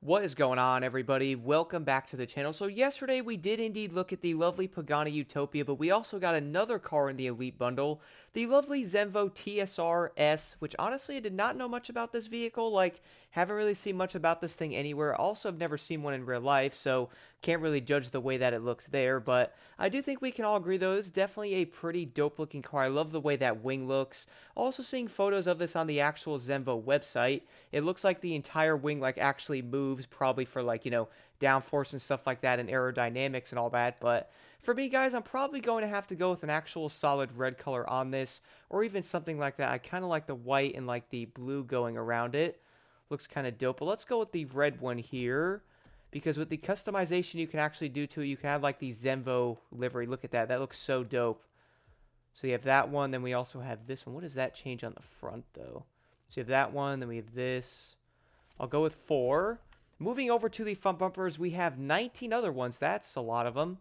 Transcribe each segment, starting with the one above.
What is going on, everybody? Welcome back to the channel. So yesterday we did indeed look at the lovely Pagani Utopia, but we also got another car in the Elite Bundle, the lovely Zenvo TSR-S, which honestly I did not know much about this vehicle. Like, haven't really seen much about this thing anywhere. Also, have never seen one in real life, so can't really judge the way that it looks there. But I do think we can all agree, though, it's definitely a pretty dope looking car. I love the way that wing looks. Also seeing photos of this on the actual Zenvo website. It looks like the entire wing like actually moves, probably for like, downforce and stuff like that and aerodynamics and all that. But for me, guys, I'm probably going to have to go with an actual solid red color on this, or even something like that. I kind of like the white and like the blue going around it. Looks kind of dope. But let's go with the red one here, because with the customization you can actually do to it, you can have like the Zenvo livery. Look at that. That looks so dope. So you have that one, then we also have this one. What does that change on the front, though? So you have that one, then we have this. I'll go with 4. Moving over to the front bumpers, we have 19 other ones. That's a lot of them.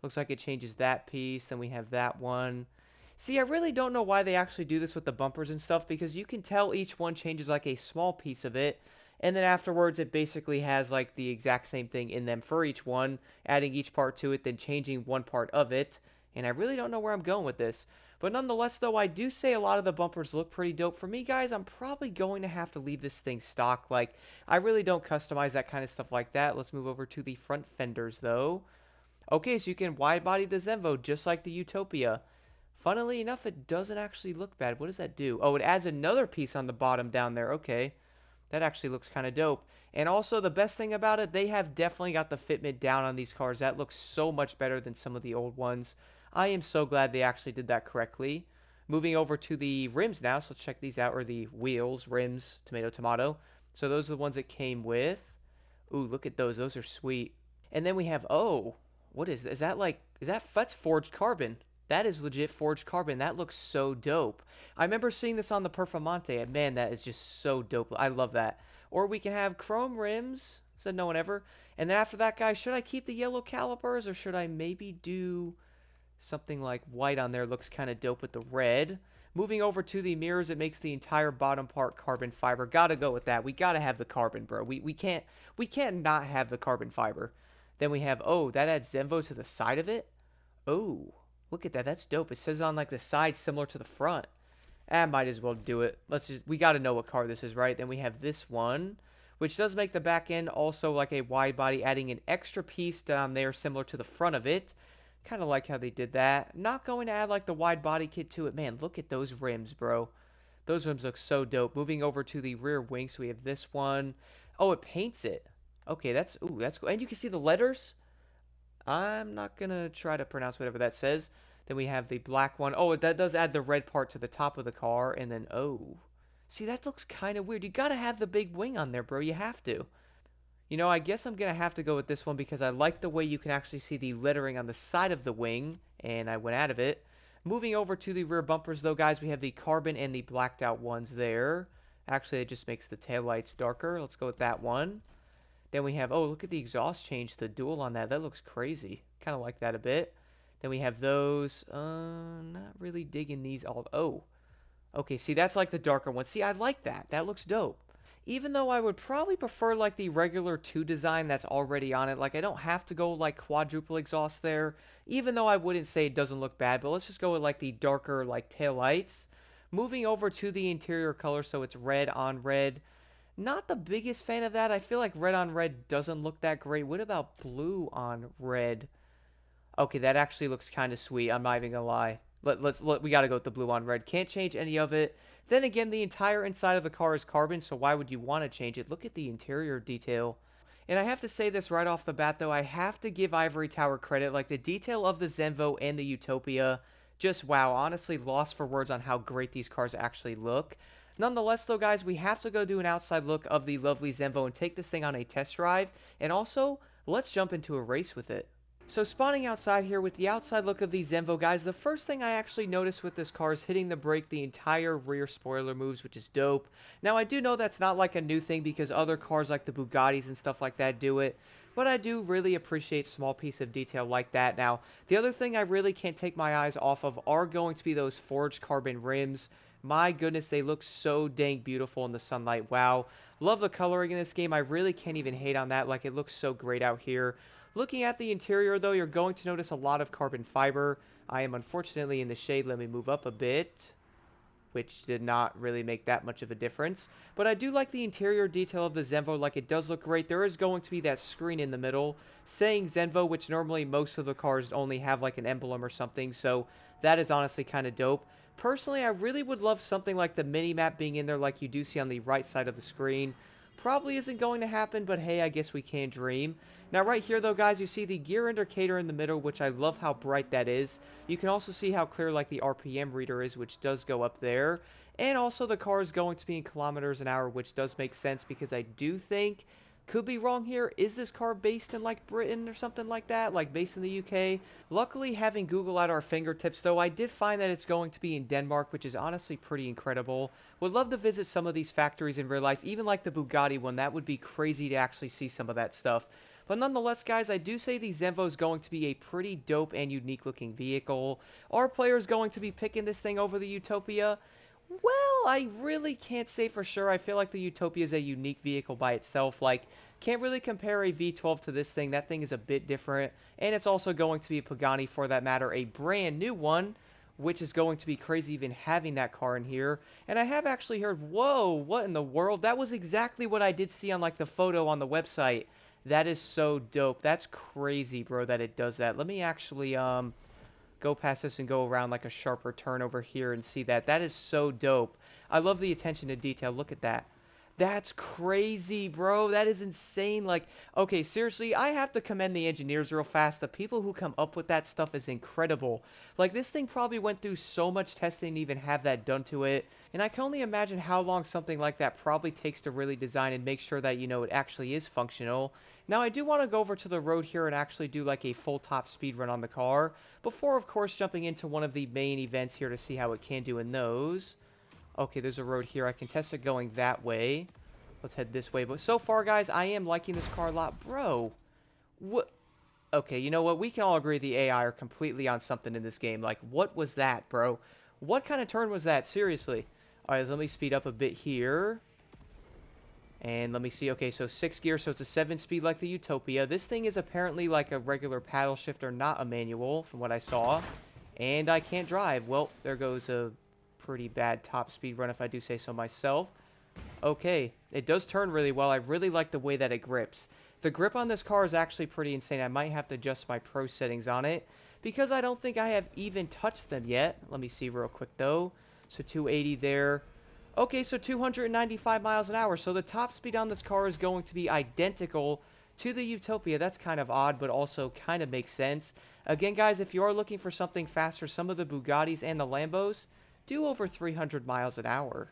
Looks like it changes that piece. Then we have that one. See, I really don't know why they actually do this with the bumpers and stuff, because you can tell each one changes like a small piece of it. And then afterwards, it basically has like the exact same thing in them for each one, adding each part to it, then changing one part of it. And I really don't know where I'm going with this. But nonetheless, though, I do say a lot of the bumpers look pretty dope. For me, guys, I'm probably going to have to leave this thing stock. Like, I really don't customize that kind of stuff like that. Let's move over to the front fenders, though. Okay, so you can wide body the Zenvo just like the Utopia. Funnily enough, it doesn't actually look bad. What does that do? Oh, it adds another piece on the bottom down there. Okay. That actually looks kind of dope. And also, the best thing about it, they have definitely got the fitment down on these cars. That looks so much better than some of the old ones. I am so glad they actually did that correctly. Moving over to the rims now, so let's check these out, or the wheels, rims, tomato, tomato. So those are the ones it came with. Ooh, look at those. Those are sweet. And then we have, oh, what is that? That's forged carbon. That is legit forged carbon. That looks so dope. I remember seeing this on the Performante, and man, that is just so dope. I love that. Or we can have chrome rims, said no one ever. And then after that, guys, should I keep the yellow calipers, or should I maybe do something like white on there? Looks kind of dope with the red. Moving over to the mirrors, it makes the entire bottom part carbon fiber. Gotta go with that. We gotta have the carbon, bro. We can't not have the carbon fiber. Then we have, oh, that adds Zenvo to the side of it. Oh, look at that. That's dope. It says on like the side similar to the front. I might as well do it. We got to know what car this is, right? Then we have this one, which does make the back end also like a wide body, adding an extra piece down there similar to the front of it. Kind of like how they did that. Not going to add like the wide body kit to it. Man, look at those rims, bro. Those rims look so dope. Moving over to the rear wing, so we have this one. Oh, it paints it. Okay, that's cool. And you can see the letters. I'm not gonna try to pronounce whatever that says. Then we have the black one. Oh, that does add the red part to the top of the car. And then, oh. See, that looks kind of weird. You gotta have the big wing on there, bro. You have to. I guess I'm gonna have to go with this one because I like the way you can actually see the lettering on the side of the wing. And I went out of it. Moving over to the rear bumpers, though, guys, we have the carbon and the blacked out ones there. Actually, it just makes the taillights darker. Let's go with that one. Then we have, oh, look at the exhaust change, the dual on that. That looks crazy. Kind of like that a bit. Then we have those. Not really digging these all. Oh, okay. See, that's like the darker one. See, I like that. That looks dope. Even though I would probably prefer like the regular 2 design that's already on it. Like, I don't have to go like quadruple exhaust there. Even though I wouldn't say it doesn't look bad. But let's just go with like the darker like tail lights. Moving over to the interior color, so it's red on red. Not the biggest fan of that. I feel like red on red doesn't look that great. What about blue on red? Okay, that actually looks kind of sweet. I'm not even gonna lie. We gotta go with the blue on red. Can't change any of it. Then again, the entire inside of the car is carbon, so why would you want to change it? Look at the interior detail. And I have to say this right off the bat, though. I have to give Ivory Tower credit. Like, the detail of the Zenvo and the Utopia, just wow. Honestly, lost for words on how great these cars actually look. Nonetheless, though, guys, we have to go do an outside look of the lovely Zenvo and take this thing on a test drive. And also, let's jump into a race with it. So spawning outside here with the outside look of the Zenvo, guys, the first thing I actually noticed with this car is hitting the brake, the entire rear spoiler moves, which is dope. Now, I do know that's not like a new thing because other cars like the Bugattis and stuff like that do it, but I do really appreciate small piece of detail like that. Now, the other thing I really can't take my eyes off of are going to be those forged carbon rims. My goodness, they look so dang beautiful in the sunlight. Wow. Love the coloring in this game. I really can't even hate on that. Like, it looks so great out here. Looking at the interior, though, you're going to notice a lot of carbon fiber. I am unfortunately in the shade. Let me move up a bit, which did not really make that much of a difference. But I do like the interior detail of the Zenvo, like it does look great. There is going to be that screen in the middle saying Zenvo, which normally most of the cars only have like an emblem or something, so that is honestly kind of dope. Personally, I really would love something like the mini-map being in there like you do see on the right side of the screen. Probably isn't going to happen, but hey, I guess we can dream. Now right here though, guys, you see the gear indicator in the middle, which I love how bright that is. You can also see how clear like the RPM reader is, which does go up there. And also the car is going to be in kilometers an hour, which does make sense because I do think, could be wrong here, is this car based in like Britain or something like that, like based in the UK? Luckily, having Google at our fingertips though, I did find that it's going to be in Denmark, which is honestly pretty incredible. Would love to visit some of these factories in real life, even like the Bugatti one. That would be crazy to actually see some of that stuff. But nonetheless, guys, I do say the Zenvo is going to be a pretty dope and unique looking vehicle. Are players going to be picking this thing over the Utopia? Well, I really can't say for sure. I feel like the Utopia is a unique vehicle by itself. Like, can't really compare a V12 to this thing. That thing is a bit different. And it's also going to be a Pagani, for that matter, a brand new one, which is going to be crazy even having that car in here. And I have actually heard, whoa, what in the world? That was exactly what I did see on, like, the photo on the website. That is so dope. That's crazy, bro, that it does that. Let me actually, go past this and go around like a sharper turn over here and see that. That is so dope. I love the attention to detail. Look at that. That's crazy, bro. That is insane. Like, okay, seriously, I have to commend the engineers real fast. The people who come up with that stuff is incredible. Like, this thing probably went through so much testing to even have that done to it. And I can only imagine how long something like that probably takes to really design and make sure that, you know, it actually is functional. Now, I do want to go over to the road here and actually do like a full top speed run on the car, before, of course, jumping into one of the main events here to see how it can do in those. Okay, there's a road here. I can test it going that way. Let's head this way. But so far, guys, I am liking this car a lot. Bro, what? Okay, you know what? We can all agree the AI are completely on something in this game. Like, what was that, bro? What kind of turn was that? Seriously. All right, let me speed up a bit here. And let me see. Okay, so 6 gears, so it's a 7-speed like the Utopia. This thing is apparently like a regular paddle shifter, not a manual, from what I saw. And I can't drive. Well, there goes a pretty bad top speed run, if I do say so myself. Okay, it does turn really well. I really like the way that it grips. The grip on this car is actually pretty insane. I might have to adjust my pro settings on it, because I don't think I have even touched them yet. Let me see real quick, though. So 280 there. Okay, so 295 miles an hour. So the top speed on this car is going to be identical to the Utopia. That's kind of odd, but also kind of makes sense. Again, guys, if you are looking for something faster, some of the Bugattis and the Lambos do over 300 miles an hour.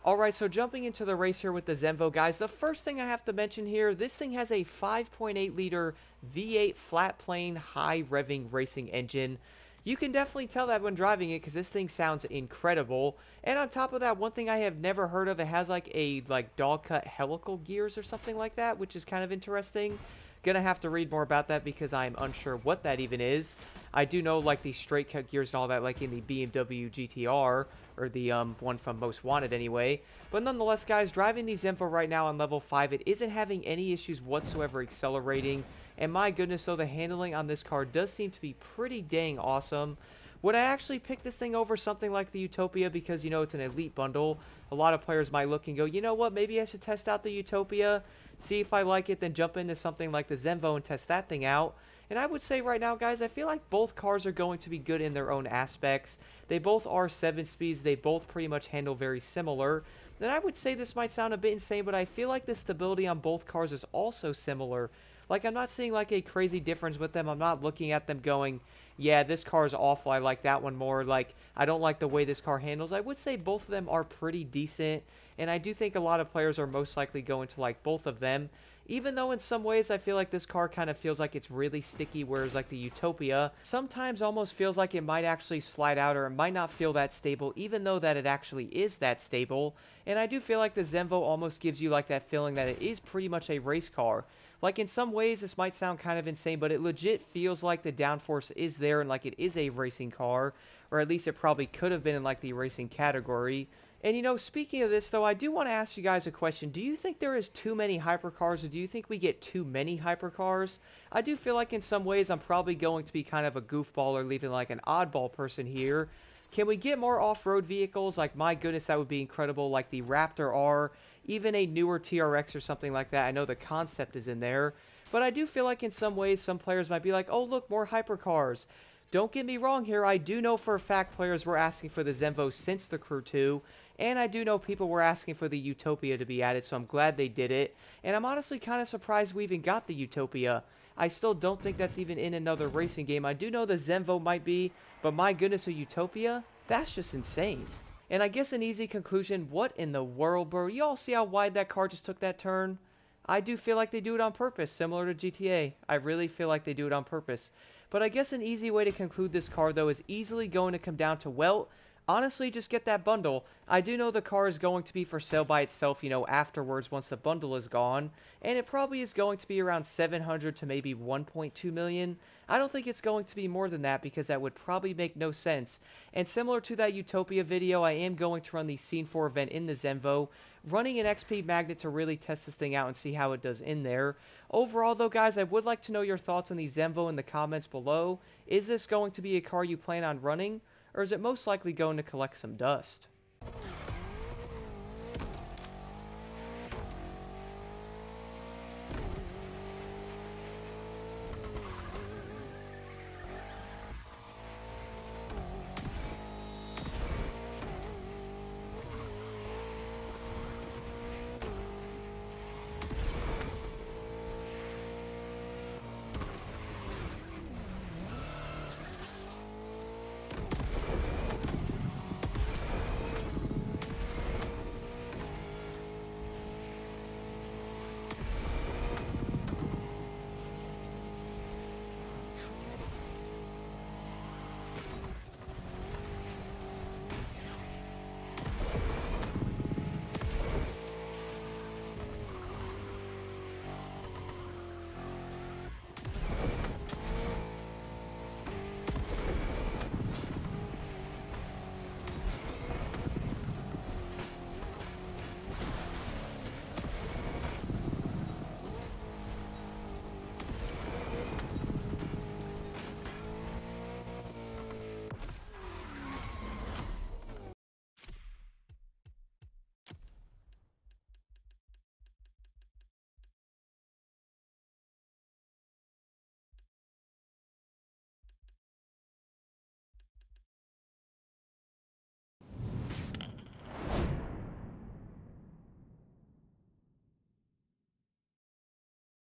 Alright, so jumping into the race here with the Zenvo, guys, the first thing I have to mention here, this thing has a 5.8 liter V8 flat plane high revving racing engine. You can definitely tell that when driving it, because this thing sounds incredible. And on top of that, one thing I have never heard of, it has like a dog cut helical gears or something like that, which is kind of interesting. Gonna have to read more about that because I'm unsure what that even is. I do know like the straight cut gears and all that, like in the BMW GTR, or the one from Most Wanted anyway. But nonetheless, guys, driving the Zenvo right now on level 5, it isn't having any issues whatsoever accelerating. And my goodness, though, the handling on this car does seem to be pretty dang awesome. Would I actually pick this thing over something like the Utopia because, you know, it's an elite bundle? A lot of players might look and go, you know what, maybe I should test out the Utopia, see if I like it, then jump into something like the Zenvo and test that thing out. And I would say right now, guys, I feel like both cars are going to be good in their own aspects. They both are 7 speeds. They both pretty much handle very similar. Then I would say this might sound a bit insane, but I feel like the stability on both cars is also similar. Like, I'm not seeing like a crazy difference with them. I'm not looking at them going, yeah, this car is awful. I like that one more. Like, I don't like the way this car handles. I would say both of them are pretty decent. And I do think a lot of players are most likely going to like both of them. Even though in some ways I feel like this car kind of feels like it's really sticky, whereas like the Utopia sometimes almost feels like it might actually slide out, or it might not feel that stable, even though that it actually is that stable. And I do feel like the Zenvo almost gives you like that feeling that it is pretty much a race car. Like, in some ways, this might sound kind of insane, but it legit feels like the downforce is there and like it is a racing car, or at least it probably could have been in like the racing category. And speaking of this though, I do want to ask you guys a question. Do you think there is too many hypercars, or do you think we get too many hypercars? I do feel like in some ways I'm probably going to be kind of a goofball or leaving like an oddball person here. Can we get more off-road vehicles? Like, my goodness, that would be incredible. Like the Raptor R, even a newer TRX or something like that. I know the concept is in there, but I do feel like in some ways some players might be like, oh look, more hypercars. Don't get me wrong here, I do know for a fact players were asking for the Zenvo since the Crew 2, and I do know people were asking for the Utopia to be added, so I'm glad they did it. And I'm honestly kind of surprised we even got the Utopia. I still don't think that's even in another racing game. I do know the Zenvo might be, but my goodness, a Utopia? That's just insane. And I guess an easy conclusion, what in the world, bro? You all see how wide that car just took that turn? I do feel like they do it on purpose, similar to GTA. I really feel like they do it on purpose. But I guess an easy way to conclude this car, though, is easily going to come down to, well, honestly, just get that bundle. I do know the car is going to be for sale by itself, afterwards once the bundle is gone. And it probably is going to be around 700 to maybe 1.2 million. I don't think it's going to be more than that because that would probably make no sense. And similar to that Utopia video, I am going to run the Scene 4 event in the Zenvo, running an XP magnet to really test this thing out and see how it does in there. Overall, though, guys, I would like to know your thoughts on the Zenvo in the comments below. Is this going to be a car you plan on running, or is it most likely going to collect some dust?